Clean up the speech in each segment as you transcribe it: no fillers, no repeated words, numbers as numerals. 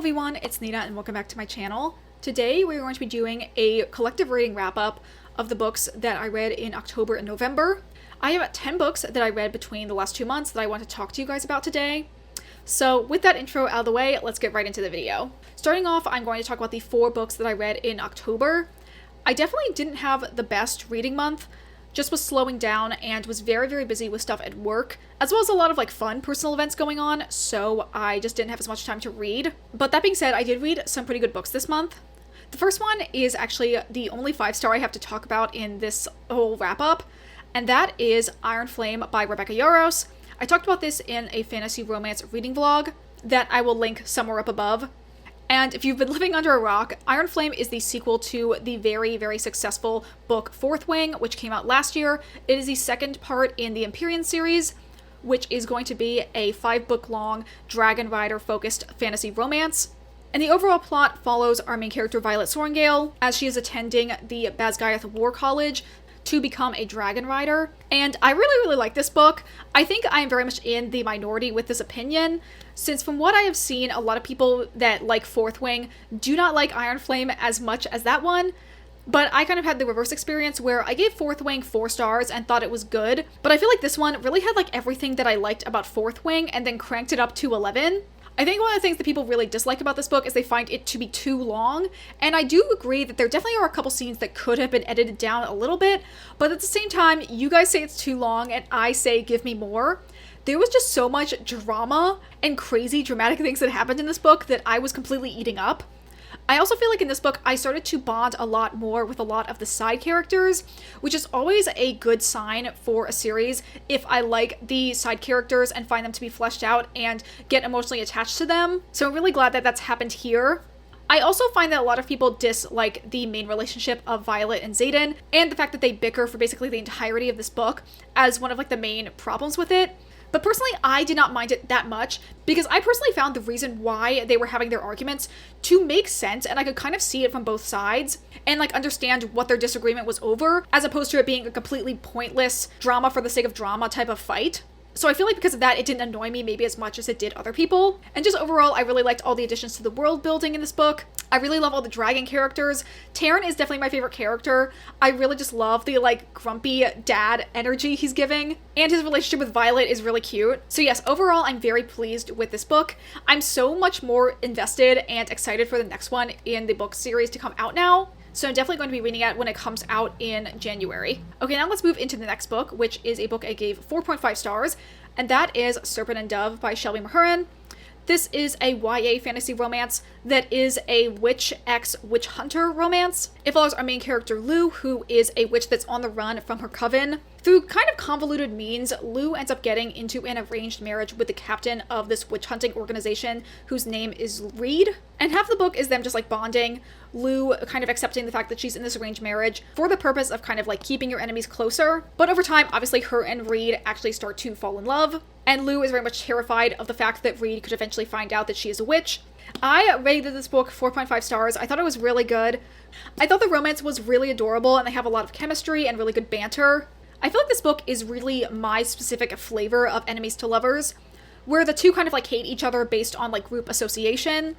everyone, it's Nina and welcome back to my channel. Today we're going to be doing a collective reading wrap-up of the books that I read in October and November. I have 10 books that I read between the last 2 months that I want to talk to you guys about today. So with that intro out of the way, let's get right into the video. Starting off, I'm going to talk about the 4 books that I read in October. I definitely didn't have the best reading month, just was slowing down and was very busy with stuff at work, as well as a lot of fun personal events going on, so I just didn't have as much time to read. But that being said, I did read some pretty good books this month. The first one is actually the only 5-star I have to talk about in this whole wrap-up, and that is Iron Flame by Rebecca Yarros. I talked about this in a fantasy romance reading vlog that I will link somewhere up above. And if you've been living under a rock, Iron Flame is the sequel to the very successful book Fourth Wing, which came out last year. It is the second part in the Empyrean series, which is going to be a 5-book long Dragon Rider focused fantasy romance. And the overall plot follows our main character Violet Sorrengail as she is attending the Basgiath War College to become a Dragon Rider. And I really like this book. I think I am very much in the minority with this opinion, since from what I have seen, a lot of people that like Fourth Wing do not like Iron Flame as much as that one. But I kind of had the reverse experience where I gave Fourth Wing 4 stars and thought it was good. But I feel like this one really had everything that I liked about Fourth Wing and then cranked it up to 11. I think one of the things that people really dislike about this book is they find it to be too long, and I do agree that there definitely are a couple scenes that could have been edited down a little bit, but at the same time, you guys say it's too long and I say give me more. There was just so much drama and crazy dramatic things that happened in this book that I was completely eating up. I also feel like in this book, I started to bond a lot more with a lot of the side characters, which is always a good sign for a series if I like the side characters and find them to be fleshed out and get emotionally attached to them. So I'm really glad that that's happened here. I also find that a lot of people dislike the main relationship of Violet and Xaden, and the fact that they bicker for basically the entirety of this book as one of the main problems with it. But personally, I did not mind it that much because I personally found the reason why they were having their arguments to make sense, and I could kind of see it from both sides and understand what their disagreement was over, as opposed to it being a completely pointless drama for the sake of drama type of fight. So I feel like because of that, it didn't annoy me maybe as much as it did other people. And just overall, I really liked all the additions to the world building in this book. I really love all the dragon characters. Taran is definitely my favorite character. I really just love the grumpy dad energy he's giving. And his relationship with Violet is really cute. So yes, overall, I'm very pleased with this book. I'm so much more invested and excited for the next one in the book series to come out now. So I'm definitely going to be reading it when it comes out in January. Okay, now let's move into the next book, which is a book I gave 4.5 stars, and that is Serpent and Dove by Shelby Mahurin. This is a YA fantasy romance that is a witch x witch hunter romance. It follows our main character Lou, who is a witch that's on the run from her coven. Through kind of convoluted means, Lou ends up getting into an arranged marriage with the captain of this witch hunting organization, whose name is Reed. And half the book is them just bonding, Lou kind of accepting the fact that she's in this arranged marriage for the purpose of kind of keeping your enemies closer. But over time, obviously her and Reed actually start to fall in love. And Lou is very much terrified of the fact that Reed could eventually find out that she is a witch. I rated this book 4.5 stars. I thought it was really good. I thought the romance was really adorable and they have a lot of chemistry and really good banter. I feel like this book is really my specific flavor of enemies to lovers, where the two kind of hate each other based on group association.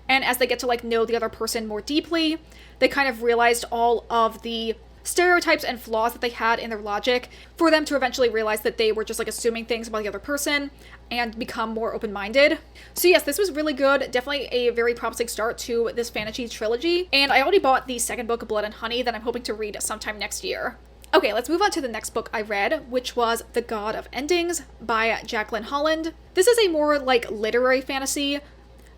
And as they get to know the other person more deeply, they kind of realized all of the stereotypes and flaws that they had in their logic for them to eventually realize that they were just assuming things about the other person and become more open-minded. So yes, this was really good. Definitely a very promising start to this fantasy trilogy. And I already bought the second book, Blood and Honey, that I'm hoping to read sometime next year. Okay, let's move on to the next book I read, which was The God of Endings by Jacqueline Holland. This is a more literary fantasy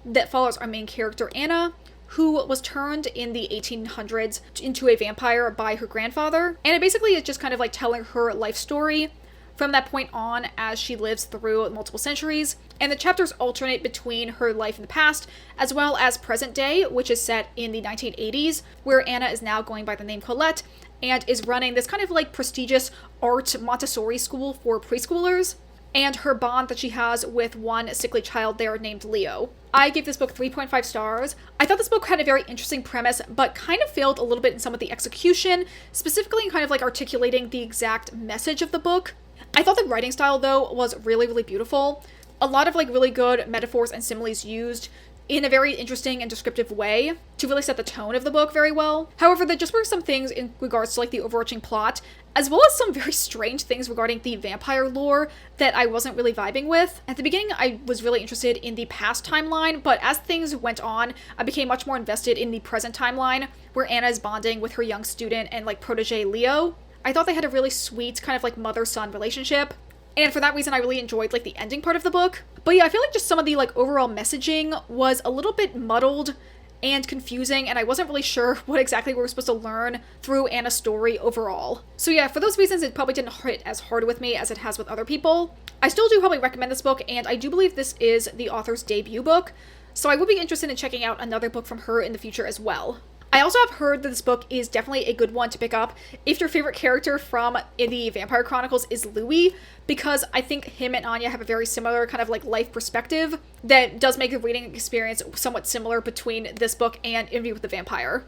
that follows our main character Anna, who was turned in the 1800s into a vampire by her grandfather. And it basically is just kind of telling her life story from that point on as she lives through multiple centuries. And the chapters alternate between her life in the past as well as present day, which is set in the 1980s, where Anna is now going by the name Colette and is running this kind of prestigious art Montessori school for preschoolers, and her bond that she has with one sickly child there named Leo. I gave this book 3.5 stars. I thought this book had a very interesting premise, but kind of failed a little bit in some of the execution, specifically in kind of articulating the exact message of the book. I thought the writing style, though, was really beautiful. A lot of really good metaphors and similes used in a very interesting and descriptive way to really set the tone of the book very well. However, there just were some things in regards to like the overarching plot, as well as some very strange things regarding the vampire lore that I wasn't really vibing with. At the beginning, I was really interested in the past timeline, but as things went on, I became much more invested in the present timeline, where Anna is bonding with her young student and like protege Leo. I thought they had a really sweet kind of like mother-son relationship, and for that reason I really enjoyed like the ending part of the book. But yeah, I feel like just some of the like overall messaging was a little bit muddled and confusing, and I wasn't really sure what exactly we were supposed to learn through Anna's story overall. So yeah, for those reasons it probably didn't hit as hard with me as it has with other people. I still do probably recommend this book, and I do believe this is the author's debut book, so I would be interested in checking out another book from her in the future as well. I also have heard that this book is definitely a good one to pick up if your favorite character from the Vampire Chronicles is Louis, because I think him and Anya have a very similar kind of like life perspective that does make the reading experience somewhat similar between this book and Interview with the Vampire.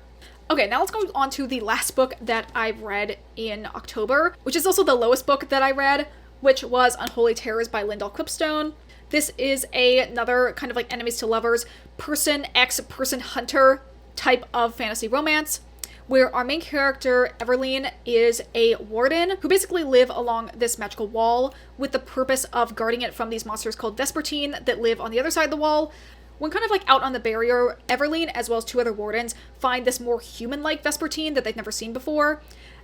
Okay, now let's go on to the last book that I've read in October, which is also the lowest book that I read, which was Unholy Terrors by Lyndall Quipstone. This is another kind of like enemies to lovers, person X person hunter type of fantasy romance, where our main character, Everline, is a warden who basically live along this magical wall with the purpose of guarding it from these monsters called Vespertine that live on the other side of the wall. When kind of like out on the barrier, Everline, as well as two other wardens, find this more human-like Vespertine that they've never seen before.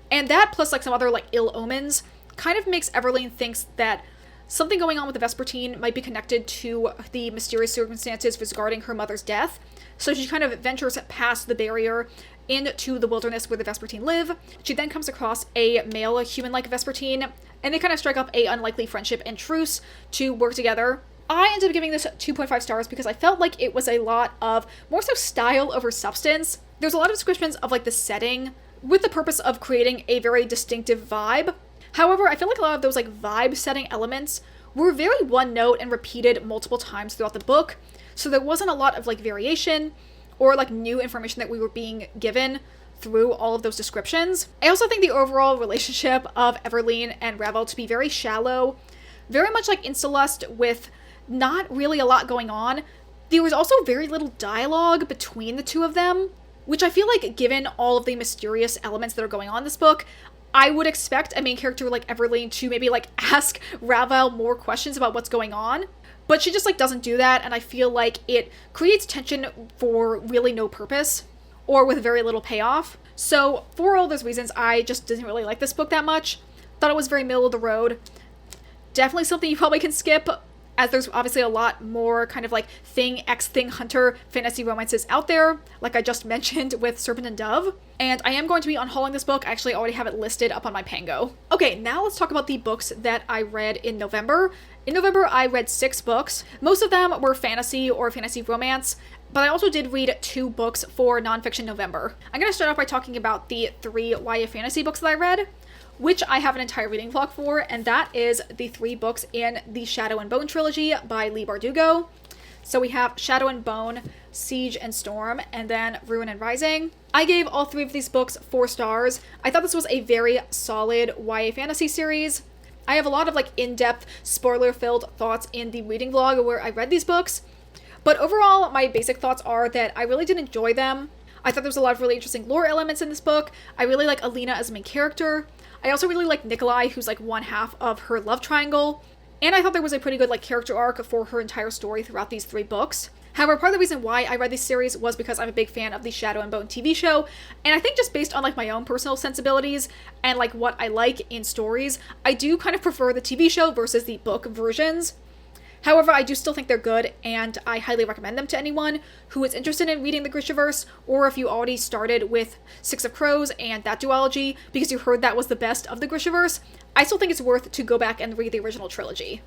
And that, plus like some other like ill omens, kind of makes Everline thinks that something going on with the Vespertine might be connected to the mysterious circumstances regarding her mother's death. So she kind of ventures past the barrier into the wilderness where the Vespertine live. She then comes across a male human-like Vespertine, and they kind of strike up a unlikely friendship and truce to work together. I ended up giving this 2.5 stars because I felt like it was a lot of more so style over substance. There's a lot of descriptions of like the setting with the purpose of creating a very distinctive vibe. However, I feel like a lot of those like vibe setting elements were very one note and repeated multiple times throughout the book. So there wasn't a lot of like variation or like new information that we were being given through all of those descriptions. I also think the overall relationship of Everline and Ravel to be very shallow, very much like Instalust with not really a lot going on. There was also very little dialogue between the two of them, which I feel like given all of the mysterious elements that are going on in this book, I would expect a main character like Everline to maybe like ask Ravel more questions about what's going on. But she just like doesn't do that, and I feel like it creates tension for really no purpose or with very little payoff. So for all those reasons, I just didn't really like this book that much. Thought it was very middle of the road. Definitely something you probably can skip, as there's obviously a lot more kind of like thing hunter fantasy romances out there, like I just mentioned with Serpent and Dove. And I am going to be unhauling this book. I actually already have it listed up on my Pango. Okay, now let's talk about the books that I read in November. In November, I read 6 books. Most of them were fantasy or fantasy romance, but I also did read 2 books for nonfiction November. I'm going to start off by talking about the 3 YA fantasy books that I read, which I have an entire reading vlog for, and that is the 3 books in the Shadow and Bone trilogy by Leigh Bardugo. So we have Shadow and Bone, Siege and Storm, and then Ruin and Rising. I gave all 3 of these books 4 stars. I thought this was a very solid YA fantasy series. I have a lot of like in-depth, spoiler-filled thoughts in the reading vlog where I read these books, but overall my basic thoughts are that I really did enjoy them. I thought there was a lot of really interesting lore elements in this book. I really like Alina as a main character. I also really like Nikolai, who's like one half of her love triangle. And I thought there was a pretty good like character arc for her entire story throughout these 3 books. However, part of the reason why I read this series was because I'm a big fan of the Shadow and Bone TV show, and I think just based on like my own personal sensibilities and like what I like in stories, I do kind of prefer the TV show versus the book versions. However, I do still think they're good, and I highly recommend them to anyone who is interested in reading the Grishaverse, or if you already started with Six of Crows and that duology because you heard that was the best of the Grishaverse. I still think it's worth to go back and read the original trilogy.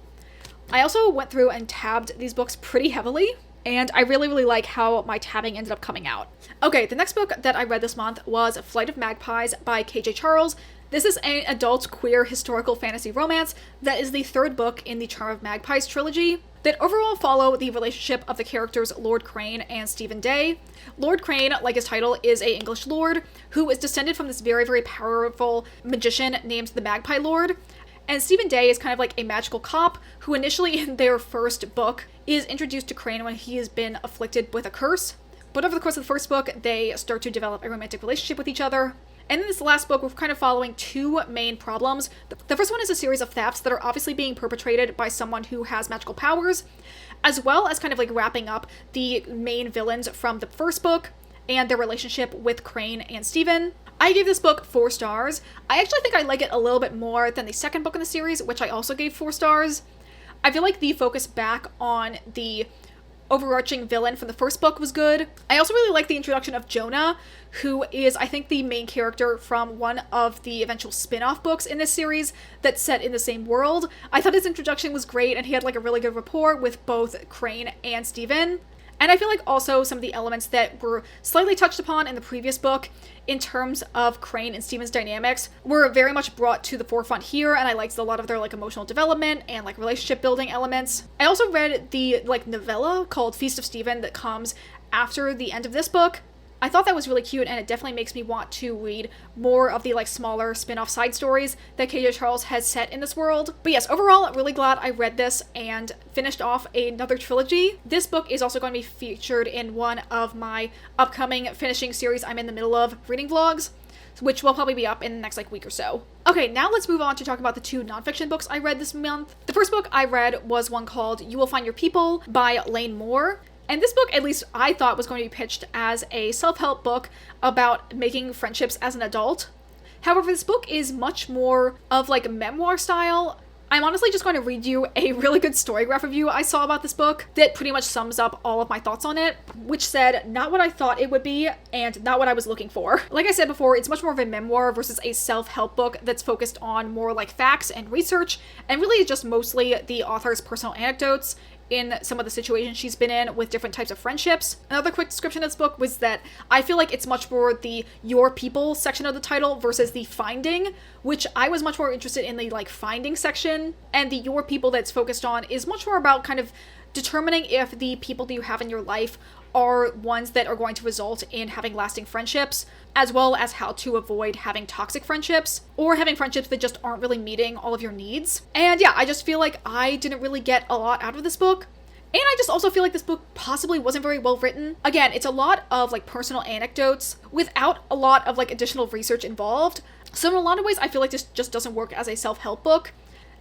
I also went through and tabbed these books pretty heavily, and I really like how my tabbing ended up coming out. Okay, the next book that I read this month was Flight of Magpies by KJ Charles. This is an adult queer historical fantasy romance that is the 3rd book in the Charm of Magpies trilogy that overall follow the relationship of the characters Lord Crane and Stephen Day. Lord Crane, like his title, is a English lord who is descended from this very powerful magician named the Magpie Lord. And Stephen Day is kind of like a magical cop who initially in their first book is introduced to Crane when he has been afflicted with a curse. But over the course of the first book, they start to develop a romantic relationship with each other. And in this last book, we're kind of following two main problems. The first one is a series of thefts that are obviously being perpetrated by someone who has magical powers, as well as kind of like wrapping up the main villains from the first book and their relationship with Crane and Steven. I gave this book 4 stars. I actually think I like it a little bit more than the second book in the series, which I also gave 4 stars. I feel like the focus back on the overarching villain from the first book was good. I also really like the introduction of Jonah, who is, I think, the main character from one of the eventual spin-off books in this series that's set in the same world. I thought his introduction was great, and he had like a really good rapport with both Crane and Steven. And I feel like also some of the elements that were slightly touched upon in the previous book in terms of Crane and Steven's dynamics were very much brought to the forefront here, and I liked a lot of their like emotional development and like relationship building elements. I also read the like novella called Feast of Steven that comes after the end of this book. I thought that was really cute, and it definitely makes me want to read more of the like smaller spin-off side stories that KJ Charles has set in this world. But yes, overall, really glad I read this and finished off another trilogy. This book is also going to be featured in one of my upcoming finishing series I'm in the middle of, reading vlogs, which will probably be up in the next like week or so. Okay, now let's move on to talk about the 2 nonfiction books I read this month. The first book I read was one called You Will Find Your People by Lane Moore. And this book, at least I thought, was going to be pitched as a self-help book about making friendships as an adult. However, this book is much more of like memoir style. I'm honestly just going to read you a really good Storygraph review I saw about this book that pretty much sums up all of my thoughts on it, which said, not what I thought it would be and not what I was looking for. Like I said before, it's much more of a memoir versus a self-help book that's focused on more like facts and research, and really just mostly the author's personal anecdotes in some of the situations she's been in with different types of friendships. Another quick description of this book was that I feel like it's much more the your people section of the title versus the finding, which I was much more interested in the like finding section, and the your people that's focused on is much more about kind of determining if the people that you have in your life are ones that are going to result in having lasting friendships, as well as how to avoid having toxic friendships, or having friendships that just aren't really meeting all of your needs. And yeah, I just feel like I didn't really get a lot out of this book. And I just also feel like this book possibly wasn't very well written. Again, it's a lot of like personal anecdotes without a lot of like additional research involved. So in a lot of ways, I feel like this just doesn't work as a self-help book.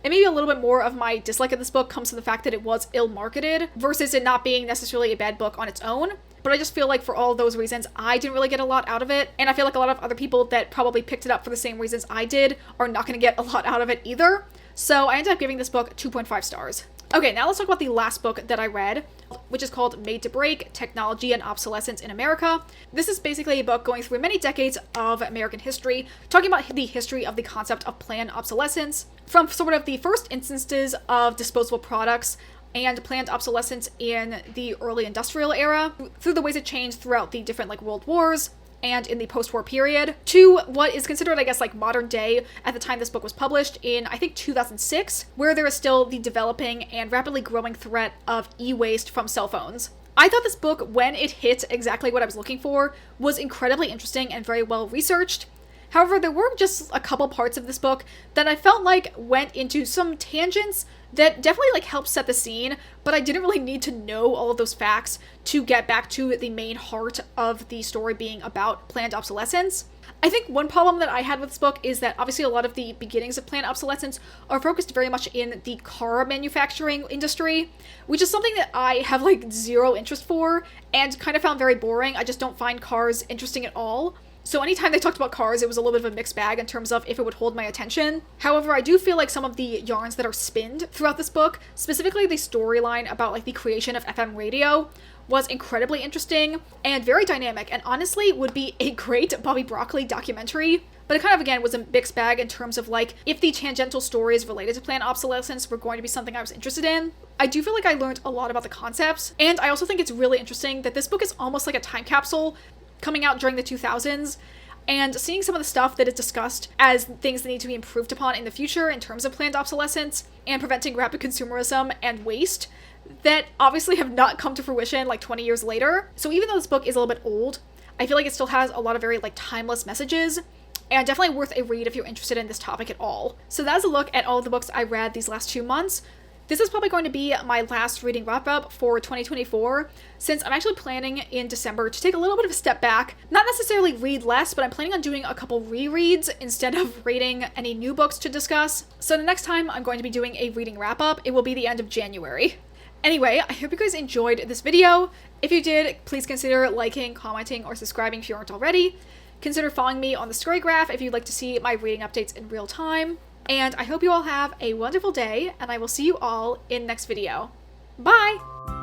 And maybe a little bit more of my dislike of this book comes from the fact that it was ill-marketed versus it not being necessarily a bad book on its own. But I just feel like for all those reasons, I didn't really get a lot out of it. And I feel like a lot of other people that probably picked it up for the same reasons I did are not going to get a lot out of it either. So I ended up giving this book 2.5 stars. Okay, now let's talk about the last book that I read, which is called Made to Break: Technology and Obsolescence in America. This is basically a book going through many decades of American history, talking about the history of the concept of planned obsolescence, from sort of the first instances of disposable products and planned obsolescence in the early industrial era, through the ways it changed throughout the different like world wars, and in the post-war period, to what is considered, I guess, like modern day at the time this book was published in, I think, 2006, where there is still the developing and rapidly growing threat of e-waste from cell phones. I thought this book, when it hit exactly what I was looking for, was incredibly interesting and very well researched. However, there were just a couple parts of this book that I felt like went into some tangents that definitely like helped set the scene, but I didn't really need to know all of those facts to get back to the main heart of the story being about planned obsolescence. I think one problem that I had with this book is that obviously a lot of the beginnings of planned obsolescence are focused very much in the car manufacturing industry, which is something that I have like zero interest for and kind of found very boring. I just don't find cars interesting at all. So anytime they talked about cars, it was a little bit of a mixed bag in terms of if it would hold my attention. However, I do feel like some of the yarns that are spinned throughout this book, specifically the storyline about like the creation of FM radio, was incredibly interesting and very dynamic, and honestly would be a great Bobby Broccoli documentary. But it kind of, again, was a mixed bag in terms of like if the tangential stories related to planned obsolescence were going to be something I was interested in. I do feel like I learned a lot about the concepts, and I also think it's really interesting that this book is almost like a time capsule coming out during the 2000s, and seeing some of the stuff that is discussed as things that need to be improved upon in the future in terms of planned obsolescence and preventing rapid consumerism and waste that obviously have not come to fruition like 20 years later. So even though this book is a little bit old, I feel like it still has a lot of very like timeless messages and definitely worth a read if you're interested in this topic at all. So that's a look at all of the books I read these last 2 months. This is probably going to be my last reading wrap-up for 2024, since I'm actually planning in December to take a little bit of a step back. Not necessarily read less, but I'm planning on doing a couple rereads instead of reading any new books to discuss. So the next time I'm going to be doing a reading wrap-up, it will be the end of January. Anyway, I hope you guys enjoyed this video. If you did, please consider liking, commenting, or subscribing if you aren't already. Consider following me on the Storygraph if you'd like to see my reading updates in real time. And I hope you all have a wonderful day, and I will see you all in next video. Bye!